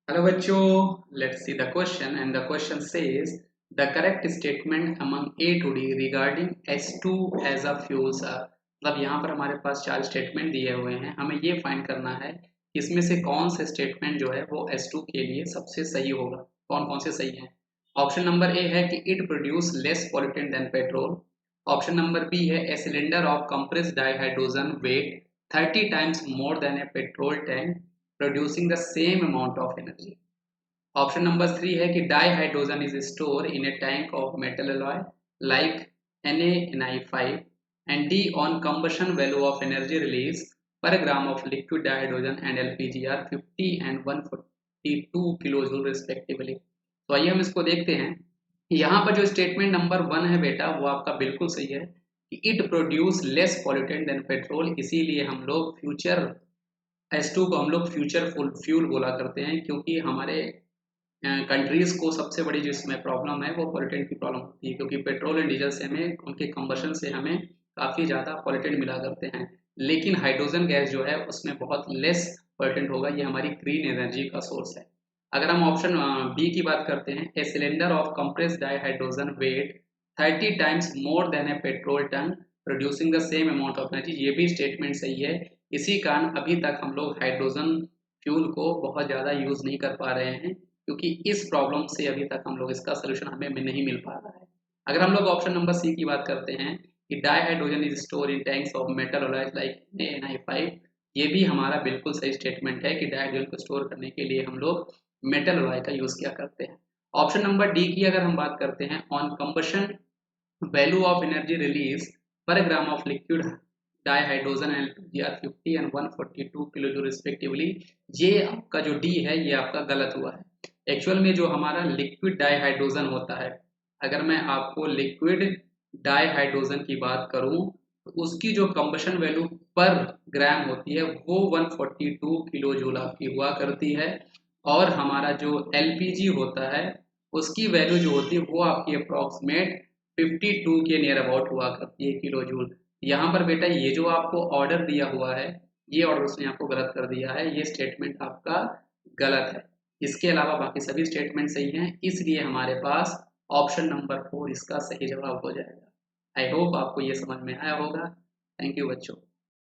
Hello बच्चों, let's see the question and the question says the correct statement among A to D regarding S2 as a fuels are। मतलब यहाँ पर हमारे पास चार statement दिए हुए हैं, हमें ये फाइंड करना है कि इसमें से कौन से स्टेटमेंट जो है वो S2 के लिए सबसे सही होगा। कौन कौन से सही हैं? ऑप्शन नंबर ए है कि it produce less pollutant than petrol. Option number B है a cylinder of compressed dihydrogen weight 30 times more than a petrol tank producing the same amount of energy। Option number three है कि dihydrogen is store in a tank of metal alloy like NaNi5 and the on combustion value of energy release per gram of liquid dihydrogen and LPG are 50 and 142 kilo joule respectively. तो आइए हम इसको देखते हैं। यहाँ पर जो statement number one है बेटा वो आपका बिल्कुल सही है कि it produce less pollutant than petrol, इसीलिए हम लोग फ्यूचर S2 को हम लोग फ्यूचर फुल फ्यूल बोला करते हैं, क्योंकि हमारे कंट्रीज को सबसे बड़ी जो इसमें प्रॉब्लम है वो पॉल्यूटेंट की प्रॉब्लम होती है, क्योंकि पेट्रोल एंड डीजल से हमें उनके कंबशन से हमें काफ़ी ज़्यादा पॉल्यूटेंट मिला करते हैं। लेकिन हाइड्रोजन गैस जो है उसमें बहुत लेस पॉल्यूटेंट होगा, ये हमारी ग्रीन एनर्जी का सोर्स है। अगर हम ऑप्शन बी की बात करते हैं, a cylinder of compressed dihydrogen weight 30 times more than a petrol tank producing the same amount of energy, ये भी स्टेटमेंट सही है। इसी कारण अभी तक हम लोग हाइड्रोजन फ्यूल को बहुत ज़्यादा यूज़ नहीं कर पा रहे हैं, क्योंकि इस प्रॉब्लम से अभी तक हम लोग इसका सोल्यूशन हमें नहीं मिल पा रहा है। अगर हम लोग ऑप्शन नंबर सी की बात करते हैं कि dihydrogen is store in tanks of metal alloys like NaNi5, ये भी हमारा बिल्कुल सही स्टेटमेंट है कि डाईहाइड्रोजन को स्टोर करने के लिए हम लोग मेटल अलॉय का यूज़ किया करते हैं। ऑप्शन नंबर डी की अगर हम बात करते हैं, on combustion value of energy release per gram of liquid dihydrogen and LPG are 50 and 142 kilo joule respectively, ये आपका जो डी है ये आपका गलत हुआ है। एक्चुअल में जो हमारा लिक्विड डाईहाइड्रोजन होता है, अगर मैं आपको लिक्विड डाईहाइड्रोजन की बात करूं तो उसकी जो कंबशन वैल्यू पर ग्राम होती है वो 142 किलो जूल आपकी हुआ करती है, और हमारा जो LPG होता है उसकी वैल्यू जो होती है वो आपकी अप्रॉक्सीमेट 52 के नियर अबाउट हुआ करती है किलो जूल। यहाँ पर बेटा ये जो आपको ऑर्डर दिया हुआ है, ये ऑर्डर उसने आपको गलत कर दिया है, ये स्टेटमेंट आपका गलत है। इसके अलावा बाकी सभी स्टेटमेंट सही हैं, इसलिए हमारे पास ऑप्शन नंबर 4 इसका सही जवाब हो जाएगा। आई होप आपको ये समझ में आया होगा। थैंक यू बच्चों।